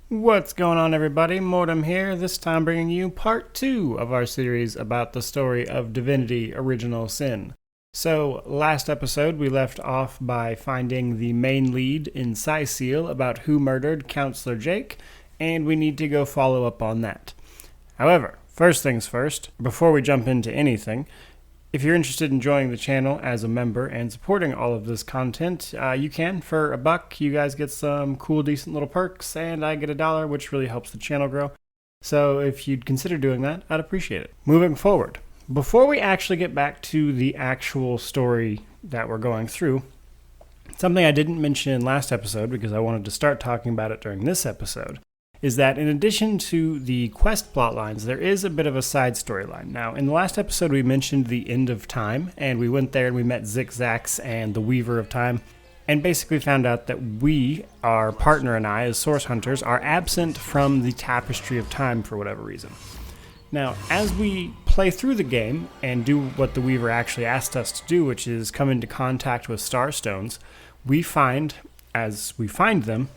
What's going on, everybody? Mortem here, this time bringing you part 2 of our series about the story of Divinity Original Sin. So, last episode we left off by finding the main lead in Seal about who murdered Counselor Jake, and we need to go follow up on that. However, first things first, before we jump into anything, if you're interested in joining the channel as a member and supporting all of this content, you can. For $1, you guys get some cool, decent little perks, and I get $1, which really helps the channel grow. So if you'd consider doing that, I'd appreciate it. Moving forward, before we actually get back to the actual story that we're going through, something I didn't mention in last episode because I wanted to start talking about it during this episode, is that in addition to the quest plot lines, there is a bit of a side storyline. Now, in the last episode, we mentioned the End of Time, and we went there and we met Zixzax and the Weaver of Time, and basically found out that we, our partner and I, as Source Hunters, are absent from the Tapestry of Time for whatever reason. Now, as we play through the game and do what the Weaver actually asked us to do, which is come into contact with Starstones, we find, as we find them,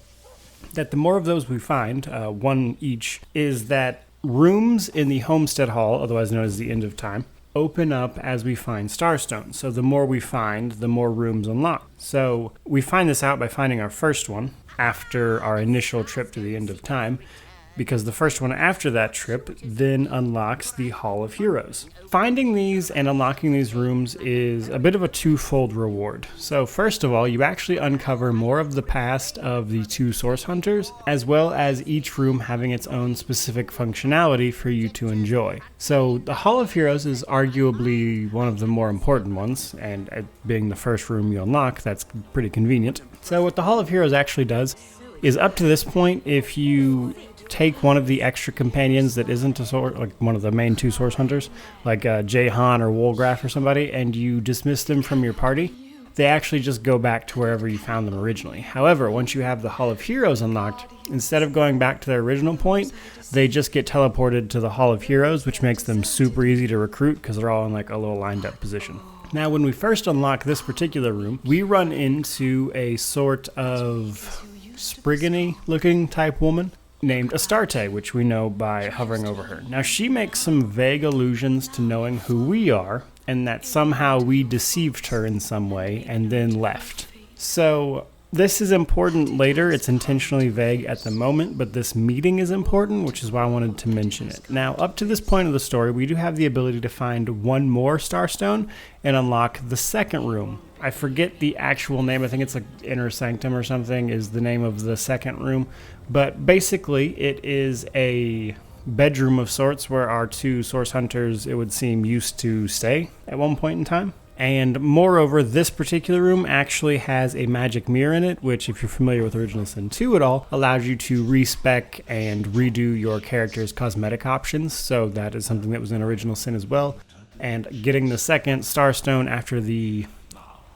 that the more of those we find, one each, is that rooms in the Homestead Hall, otherwise known as the End of Time, open up as we find Starstones. So the more we find, the more rooms unlock. So we find this out by finding our first one after our initial trip to the End of Time, because the first one after that trip then unlocks the Hall of Heroes. Finding these and unlocking these rooms is a bit of a twofold reward. So first of all, you actually uncover more of the past of the two Source Hunters, as well as each room having its own specific functionality for you to enjoy. So the Hall of Heroes is arguably one of the more important ones, and being the first room you unlock, that's pretty convenient. So what the Hall of Heroes actually does is, up to this point, if you take one of the extra companions that isn't a source, like one of the main two Source Hunters, like Jahan or Wolgraf or somebody, and you dismiss them from your party, they actually just go back to wherever you found them originally. However, once you have the Hall of Heroes unlocked, instead of going back to their original point, they just get teleported to the Hall of Heroes, which makes them super easy to recruit because they're all in like a little lined up position. Now, when we first unlock this particular room, we run into a sort of Sprigany looking type woman named Astarte, which we know by hovering over her. Now, she makes some vague allusions to knowing who we are, and that somehow we deceived her in some way and then left. So this is important later. It's intentionally vague at the moment, but this meeting is important, which is why I wanted to mention it. Now, up to this point of the story, we do have the ability to find one more Starstone and unlock the second room. I forget the actual name. I think it's like Inner Sanctum or something is the name of the second room. But basically, it is a bedroom of sorts where our two Source Hunters, it would seem, used to stay at one point in time. And moreover, this particular room actually has a magic mirror in it, which, if you're familiar with Original Sin 2 at all, allows you to respec and redo your character's cosmetic options. So that is something that was in Original Sin as well. And getting the second Starstone after the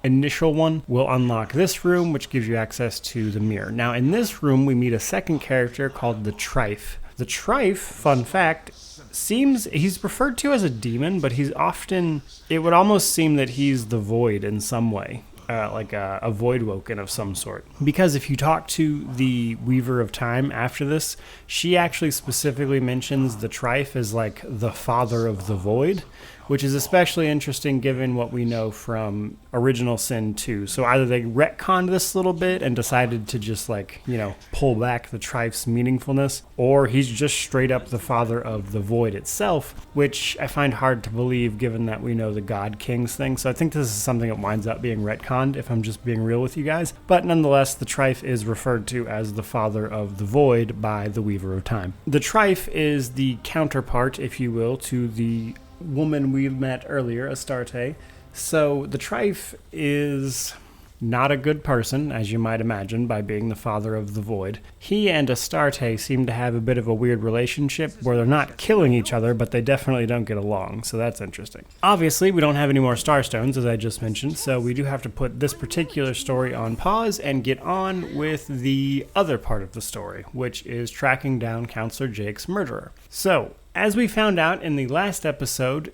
initial one will unlock this room, which gives you access to the mirror. Now, in this room, we meet a second character called the Trife. The Trife, fun fact, he's referred to as a demon, but he's often, it would almost seem that he's the Void in some way, like a Void Woken of some sort. Because if you talk to the Weaver of Time after this, she actually specifically mentions the Trife as like the father of the Void, which is especially interesting given what we know from Original Sin 2. So either they retconned this a little bit and decided to just like, pull back the Trife's meaningfulness, or he's just straight up the father of the Void itself, which I find hard to believe given that we know the God Kings thing. So I think this is something that winds up being retconned, if I'm just being real with you guys. But nonetheless, the Trife is referred to as the father of the Void by the Weaver of Time. The Trife is the counterpart, if you will, to the woman we met earlier, Astarte. So the Trife is not a good person, as you might imagine, by being the father of the Void. He and Astarte seem to have a bit of a weird relationship where they're not killing each other, but they definitely don't get along, so that's interesting. Obviously, we don't have any more Starstones, as I just mentioned, so we do have to put this particular story on pause and get on with the other part of the story, which is tracking down Counselor Jake's murderer. So, as we found out in the last episode,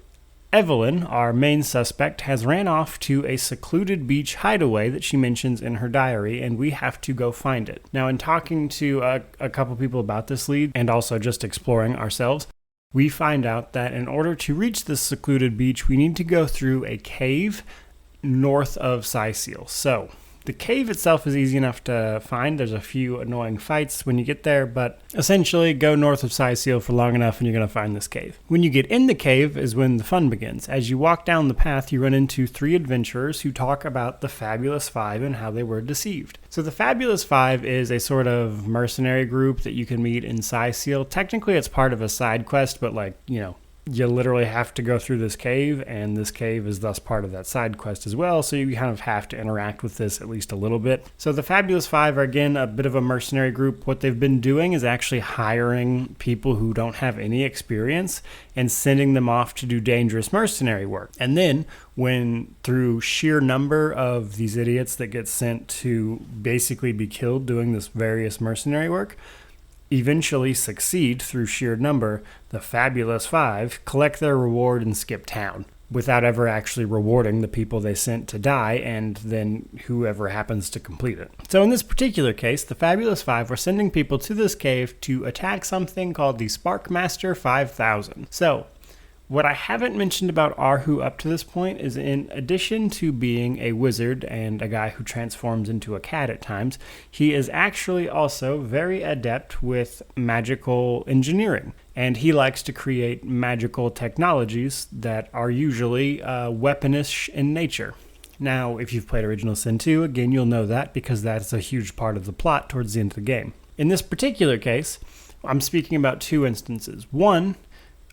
Evelyn, our main suspect, has ran off to a secluded beach hideaway that she mentions in her diary, and we have to go find it. Now, in talking to a couple people about this lead, and also just exploring ourselves, we find out that in order to reach this secluded beach, we need to go through a cave north of Sicil. So, the cave itself is easy enough to find. There's a few annoying fights when you get there, but essentially go north of Sicil for long enough and you're going to find this cave. When you get in the cave is when the fun begins. As you walk down the path, you run into 3 adventurers who talk about the Fabulous Five and how they were deceived. So the Fabulous Five is a sort of mercenary group that you can meet in Sicil. Technically, it's part of a side quest, but you literally have to go through this cave, and this cave is thus part of that side quest as well, so you kind of have to interact with this at least a little bit. So the Fabulous Five are, again, a bit of a mercenary group. What they've been doing is actually hiring people who don't have any experience and sending them off to do dangerous mercenary work. And then, when through sheer number of these idiots that get sent to basically be killed doing this various mercenary work, eventually succeed through sheer number, the Fabulous Five collect their reward and skip town without ever actually rewarding the people they sent to die and then whoever happens to complete it. So in this particular case, the Fabulous Five were sending people to this cave to attack something called the Sparkmaster 5000. So what I haven't mentioned about Arhu up to this point is, in addition to being a wizard and a guy who transforms into a cat at times, he is actually also very adept with magical engineering. And he likes to create magical technologies that are usually weaponish in nature. Now, if you've played Original Sin 2, again, you'll know that because that's a huge part of the plot towards the end of the game. In this particular case, I'm speaking about 2 instances. One,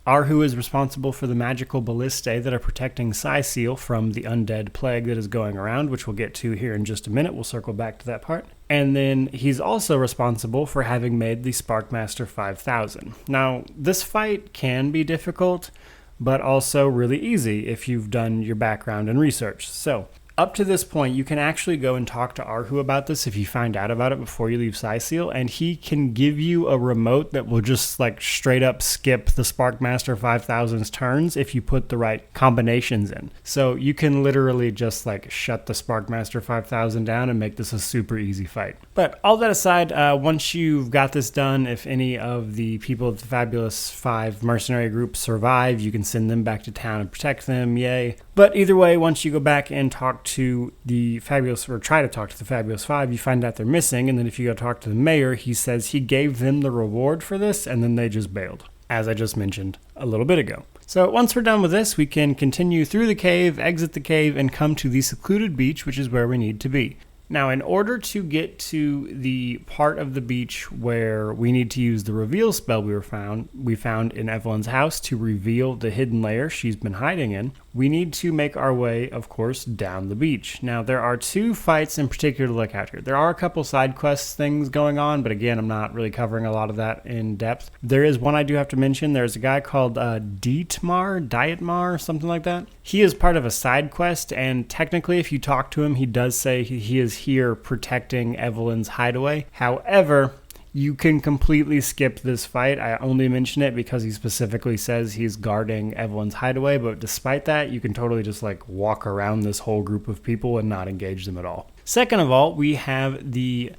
Arhu is responsible for the magical ballistae that are protecting Sicil from the undead plague that is going around, which we'll get to here in just a minute. We'll circle back to that part. And then he's also responsible for having made the Sparkmaster 5000. Now, this fight can be difficult, but also really easy if you've done your background and research. So, up to this point, you can actually go and talk to Arhu about this if you find out about it before you leave Sicil, and he can give you a remote that will just straight up skip the Sparkmaster 5000's turns if you put the right combinations in. So you can literally just shut the Sparkmaster 5000 down and make this a super easy fight. But all that aside, once you've got this done, if any of the people of the Fabulous Five mercenary group survive, you can send them back to town and protect them, yay. But either way, once you go back and try to talk to the Fabulous Five, you find out they're missing, and then if you go talk to the mayor, he says he gave them the reward for this, and then they just bailed, as I just mentioned a little bit ago. So once we're done with this, we can continue through the cave, exit the cave, and come to the secluded beach, which is where we need to be. Now, in order to get to the part of the beach where we need to use the reveal spell we found in Evelyn's house to reveal the hidden lair she's been hiding in, we need to make our way, of course, down the beach. Now, there are 2 fights in particular to look out here. There are a couple side quest things going on, but again, I'm not really covering a lot of that in depth. There is one I do have to mention. There's a guy called Dietmar, something like that. He is part of a side quest, and technically, if you talk to him, he does say he is here protecting Evelyn's hideaway. However, you can completely skip this fight. I only mention it because he specifically says he's guarding Evelyn's hideaway, but despite that, you can totally just walk around this whole group of people and not engage them at all. Second of all, we have the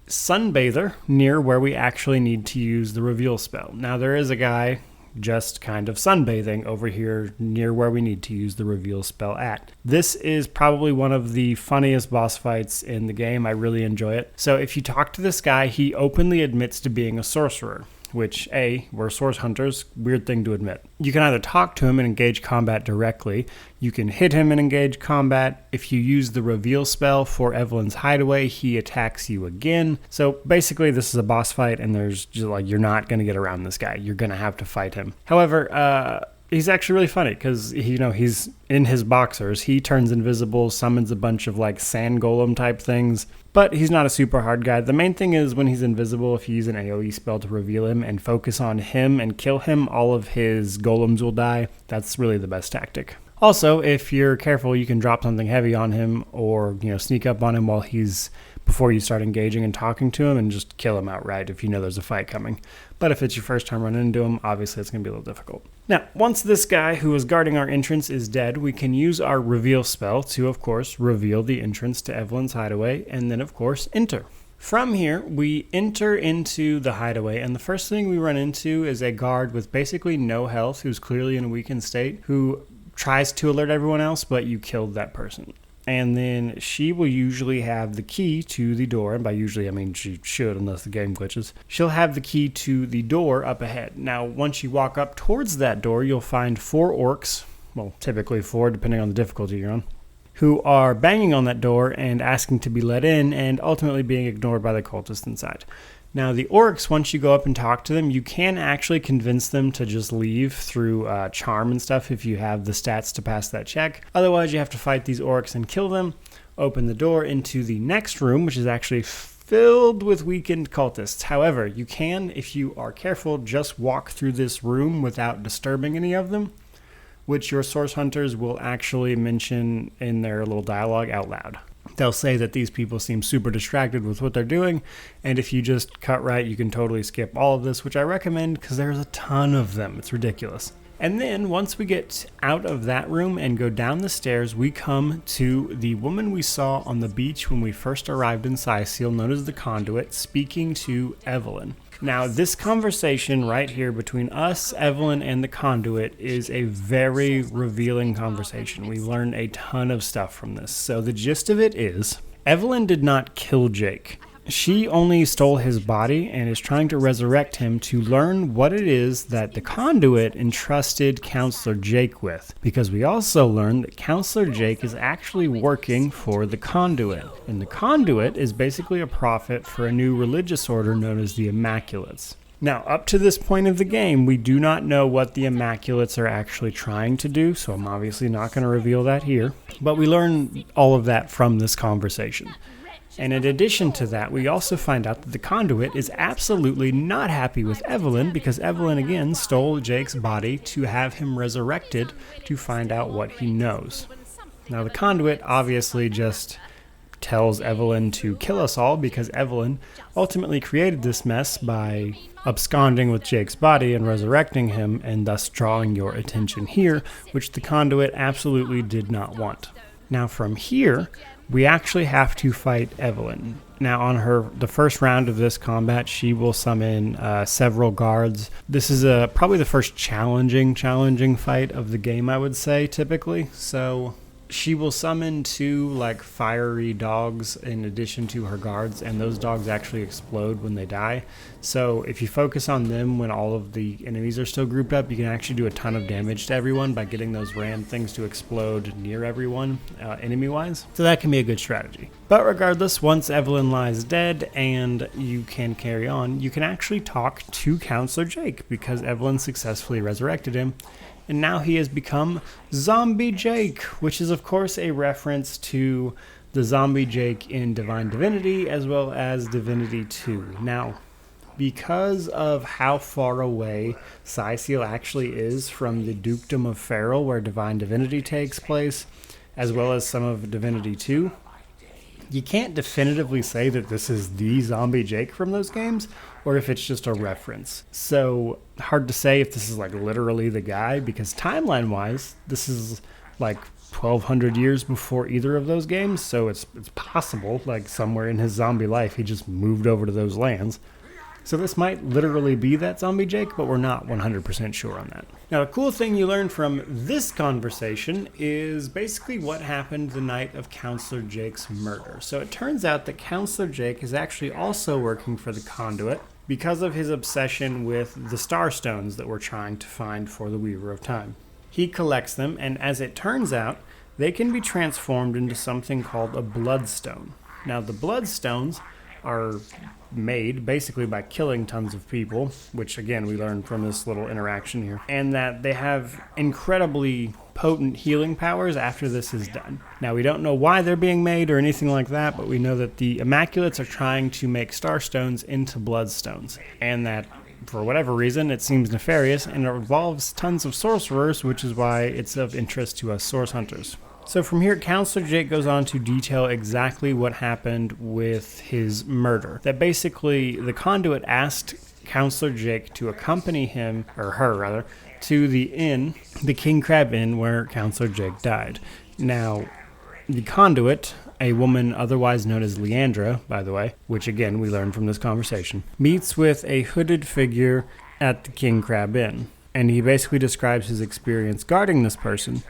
sunbather near where we actually need to use the reveal spell. Now, there is a guy just kind of sunbathing over here near where we need to use the reveal spell at. This is probably one of the funniest boss fights in the game. I really enjoy it. So if you talk to this guy, he openly admits to being a sorcerer, which, we're source hunters, weird thing to admit. You can either talk to him and engage combat directly, you can hit him and engage combat. If you use the reveal spell for Evelyn's hideaway, he attacks you again. So basically, this is a boss fight, and there's just you're not going to get around this guy. You're going to have to fight him. However, he's actually really funny because he's in his boxers. He turns invisible, summons a bunch of sand golem type things, but he's not a super hard guy. The main thing is when he's invisible, if you use an AoE spell to reveal him and focus on him and kill him, all of his golems will die. That's really the best tactic. Also, if you're careful, you can drop something heavy on him or sneak up on him while he's before you start engaging and talking to him, and just kill him outright if you know there's a fight coming. But if it's your first time running into him, obviously it's going to be a little difficult. Now, once this guy who is guarding our entrance is dead, we can use our reveal spell to, of course, reveal the entrance to Evelyn's hideaway, and then, of course, enter. From here, we enter into the hideaway, and the first thing we run into is a guard with basically no health, who's clearly in a weakened state, who tries to alert everyone else, but you killed that person. And then she will usually have the key to the door, and by usually I mean she should, unless the game glitches. She'll have the key to the door up ahead. Now, once you walk up towards that door, you'll find 4 orcs, well, typically 4, depending on the difficulty you're on, who are banging on that door and asking to be let in, and ultimately being ignored by the cultists inside. Now, the orcs, once you go up and talk to them, you can actually convince them to just leave through charm and stuff if you have the stats to pass that check. Otherwise, you have to fight these orcs and kill them, open the door into the next room, which is actually filled with weakened cultists. However, you can, if you are careful, just walk through this room without disturbing any of them, which your source hunters will actually mention in their little dialogue out loud. They'll say that these people seem super distracted with what they're doing, and if you just cut right, you can totally skip all of this, which I recommend because there's a ton of them. It's ridiculous. And then once we get out of that room and go down the stairs, we come to the woman we saw on the beach when we first arrived in Sicil, known as the Conduit, speaking to Evelyn. Now, this conversation right here between us, Evelyn, and the Conduit is a very revealing conversation. We learn a ton of stuff from this. So the gist of it is, Evelyn did not kill Jake. She only stole his body and is trying to resurrect him to learn what it is that the Conduit entrusted Counselor Jake with. Because we also learned that Counselor Jake is actually working for the Conduit. And the Conduit is basically a prophet for a new religious order known as the Immaculates. Now, up to this point of the game, we do not know what the Immaculates are actually trying to do, so I'm obviously not going to reveal that here. But we learn all of that from this conversation. And in addition to that, we also find out that the Conduit is absolutely not happy with Evelyn because Evelyn again stole Jake's body to have him resurrected to find out what he knows. Now the Conduit obviously just tells Evelyn to kill us all because Evelyn ultimately created this mess by absconding with Jake's body and resurrecting him, and thus drawing your attention here, which the Conduit absolutely did not want. Now from here, we actually have to fight Evelyn. Now on the first round of this combat, she will summon several guards. This is probably the first challenging fight of the game, I would say, typically. So she will summon 2 fiery dogs in addition to her guards, and those dogs actually explode when they die. So if you focus on them when all of the enemies are still grouped up, you can actually do a ton of damage to everyone by getting those ram things to explode near everyone, enemy-wise. So that can be a good strategy. But regardless, once Evelyn lies dead and you can carry on, you can actually talk to Counselor Jake because Evelyn successfully resurrected him. And now he has become Zombie Jake, which is of course a reference to the Zombie Jake in Divine Divinity as well as Divinity 2. Now, because of how far away Sicil actually is from the Dukedom of Ferrell where Divine Divinity takes place, as well as some of Divinity 2, you can't definitively say that this is the Zombie Jake from those games, or if it's just a reference. So, hard to say if this is literally the guy, because timeline-wise, this is 1,200 years before either of those games, so it's possible, somewhere in his zombie life, he just moved over to those lands. So this might literally be that Zombie Jake, but we're not 100% sure on that. Now, a cool thing you learn from this conversation is basically what happened the night of Counselor Jake's murder. So it turns out that Counselor Jake is actually also working for the Conduit because of his obsession with the Starstones that we're trying to find for the Weaver of Time. He collects them, and as it turns out, they can be transformed into something called a Bloodstone. Now, the Bloodstones are made basically by killing tons of people, which again we learned from this little interaction here, and that they have incredibly potent healing powers after this is done. Now, we don't know why they're being made or anything like that, but we know that the Immaculates are trying to make Starstones into Bloodstones, and that for whatever reason it seems nefarious and it involves tons of sorcerers, which is why it's of interest to us source hunters. So from here, Counselor Jake goes on to detail exactly what happened with his murder. That basically the Conduit asked Counselor Jake to accompany him, or her rather, to the inn, the King Crab Inn, where Counselor Jake died. Now, the Conduit, a woman otherwise known as Leandra, by the way, which again we learned from this conversation, meets with a hooded figure at the King Crab Inn. And he basically describes his experience guarding this person.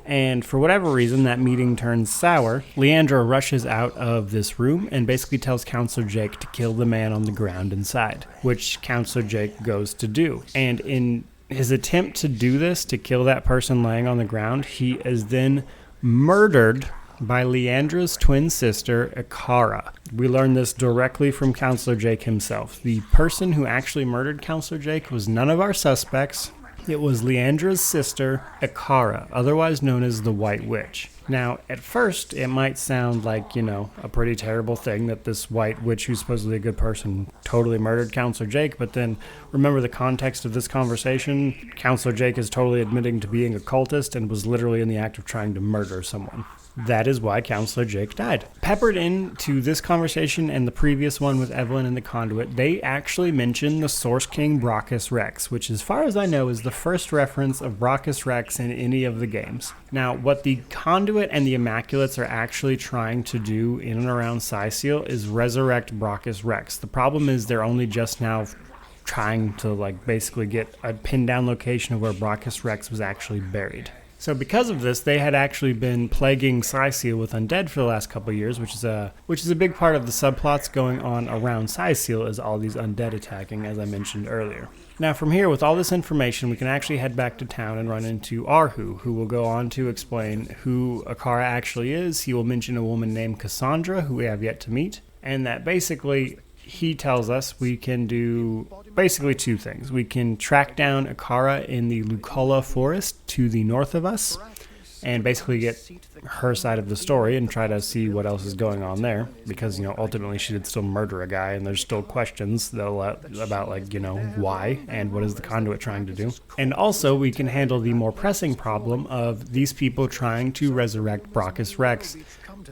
And for whatever reason, that meeting turns sour. Leandra rushes out of this room and basically tells Counselor Jake to kill the man on the ground inside, which Counselor Jake goes to do. And in his attempt to do this, to kill that person laying on the ground, he is then murdered by Leandra's twin sister, Ikara. We learned this directly from Counselor Jake himself. The person who actually murdered Counselor Jake was none of our suspects. It was Leandra's sister, Ikara, otherwise known as the White Witch. Now, at first, it might sound like, a pretty terrible thing that this White Witch, who's supposedly a good person, totally murdered Counselor Jake, but then remember the context of this conversation. Counselor Jake is totally admitting to being a cultist and was literally in the act of trying to murder someone. That is why Counselor Jake died. Peppered into this conversation and the previous one with Evelyn and the Conduit, they actually mention the Source King Brachus Rex, which as far as I know is the first reference of Brachus Rex in any of the games. Now, what the Conduit and the Immaculates are actually trying to do in and around Scythiel is resurrect Brachus Rex. The problem is they're only just now trying to basically get a pinned down location of where Brachus Rex was actually buried. So because of this, they had actually been plaguing Scythiel with undead for the last couple of years, which is a big part of the subplots going on around Scythiel, is all these undead attacking, as I mentioned earlier. Now from here, with all this information, we can actually head back to town and run into Arhu, who will go on to explain who Ikara actually is. He will mention a woman named Cassandra, who we have yet to meet, and that basically he tells us we can do basically two things. We can track down Ikara in the Luculla forest to the north of us and basically get her side of the story and try to see what else is going on there, because ultimately she did still murder a guy and there's still questions about why and what is the Conduit trying to do. And also we can handle the more pressing problem of these people trying to resurrect Brachus Rex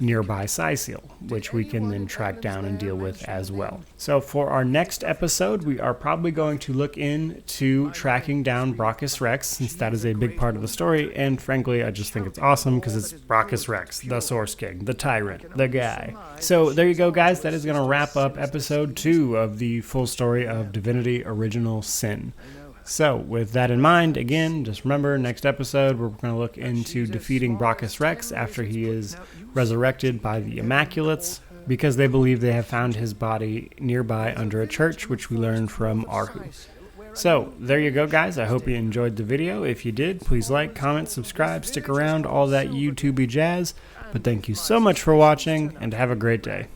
nearby Scythiel, which we can then track down and deal with as well. So for our next episode, we are probably going to look into tracking down Brachus Rex, since that is a big part of the story, and frankly I just think it's awesome because it's Brachus Rex, the Source King, the Tyrant, the guy. So there you go, guys. That is going to wrap up episode 2 of the full story of Divinity Original Sin. So, with that in mind, again, just remember, next episode, we're going to look into defeating Brachus Rex after he is resurrected by the Immaculates, because they believe they have found his body nearby under a church, which we learned from Arhu. So, there you go, guys. I hope you enjoyed the video. If you did, please like, comment, subscribe, stick around, all that YouTubey jazz. But thank you so much for watching, and have a great day.